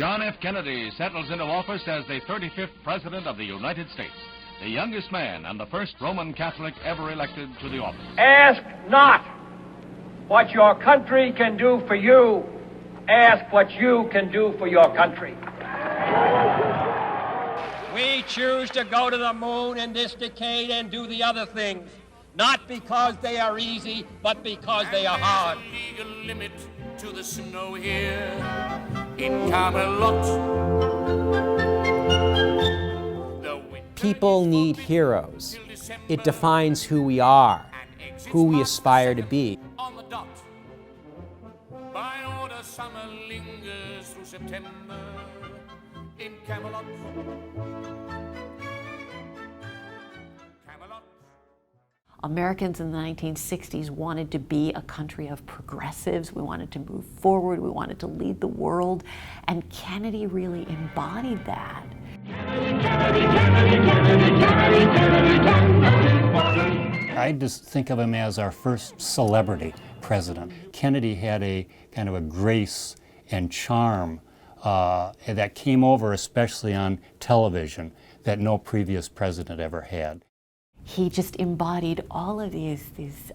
John F. Kennedy settles into office as the 35th President of the United States, the youngest man and the first Roman Catholic ever elected to the office. Ask not what your country can do for you. Ask what you can do for your country. We choose to go to the moon in this decade and do the other things, not because they are easy, but because they are hard. There's a legal limit to the snow here in Camelot. People need heroes. It defines who we are, who we aspire to be. On the dot. By order, summer lingers through September in Camelot. Camelot. Americans in the 1960s wanted to be a country of progressives. We wanted to move forward. We wanted to lead the world. And Kennedy really embodied that. I just think of him as our first celebrity president. Kennedy had a kind of a grace and charm that came over especially on television that no previous president ever had. He just embodied all of these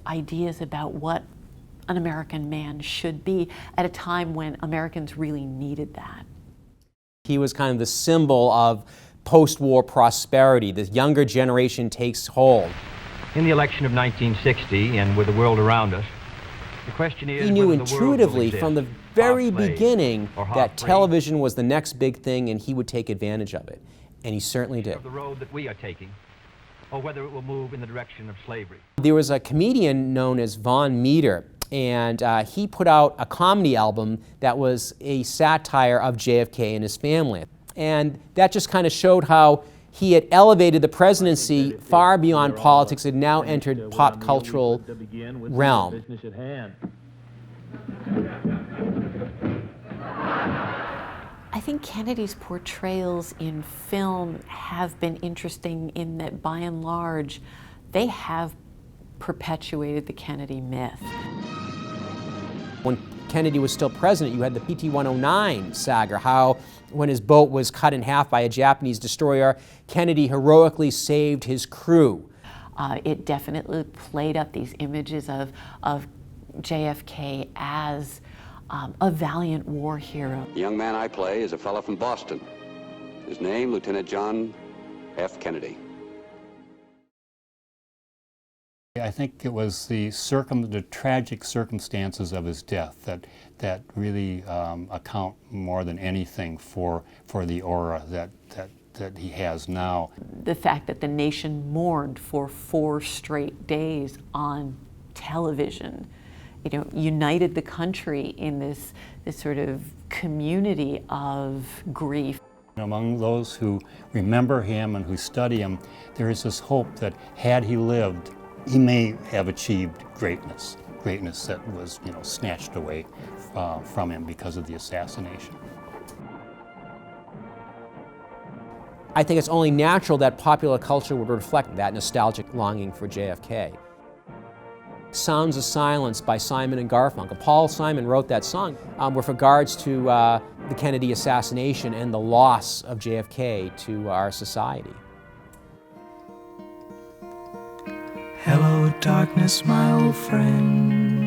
ideas about what an American man should be at a time when Americans really needed that. He was kind of the symbol of post-war prosperity. The younger generation takes hold. In the election of 1960 and with the world around us, the question is, he knew whether the world intuitively will exist, from the very half slave beginning or half that free, television was the next big thing and he would take advantage of it. And he certainly did. of the road that we are taking, or whether it will move in the direction of slavery. There was a comedian known as Von Meter, and he put out a comedy album that was a satire of JFK and his family. And that just kind of showed how he had elevated the presidency far beyond politics and now entered pop cultural realm. I think Kennedy's portrayals in film have been interesting in that, by and large, they have perpetuated the Kennedy myth. When Kennedy was still president, you had the PT-109 saga, how when his boat was cut in half by a Japanese destroyer, Kennedy heroically saved his crew. It definitely played up these images of JFK as a valiant war hero. The young man I play is a fellow from Boston. His name, Lieutenant John F. Kennedy. I think it was the tragic circumstances of his death that really account more than anything for the aura that he has now. The fact that the nation mourned for 4 straight days on television, united the country in this sort of community of grief. Among those who remember him and who study him, there is this hope that had he lived, he may have achieved greatness that was, snatched away from him because of the assassination. I think it's only natural that popular culture would reflect that nostalgic longing for JFK. Sounds of Silence by Simon and Garfunkel. Paul Simon wrote that song with regards to the Kennedy assassination and the loss of JFK to our society. Hello, darkness, my old friend.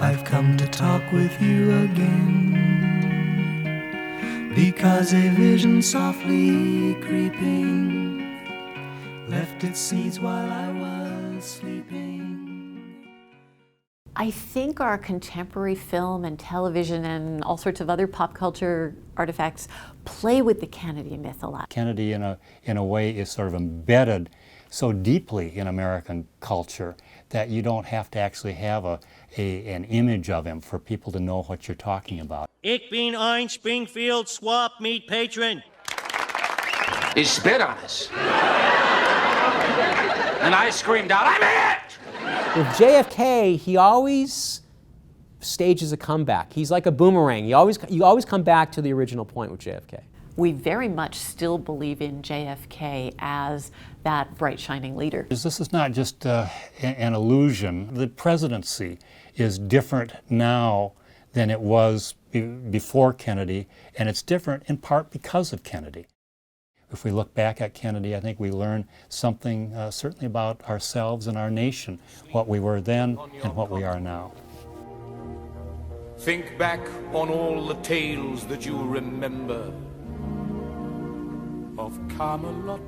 I've come to talk with you again, because a vision softly creeping left its seeds while I was sleeping. I think our contemporary film and television and all sorts of other pop culture artifacts play with the Kennedy myth a lot. Kennedy, in a way, is sort of embedded so deeply in American culture that you don't have to actually have an image of him for people to know what you're talking about. Ich bin ein Springfield swap meet patron. He spit on us. And I screamed out, I'm it! With JFK, he always stages a comeback. He's like a boomerang. You always come back to the original point with JFK. We very much still believe in JFK as that bright, shining leader. This is not just an illusion. The presidency is different now than it was before Kennedy, and it's different in part because of Kennedy. If we look back at Kennedy, I think we learn something certainly about ourselves and our nation, what we were then and what we are now. Think back on all the tales that you remember of Camelot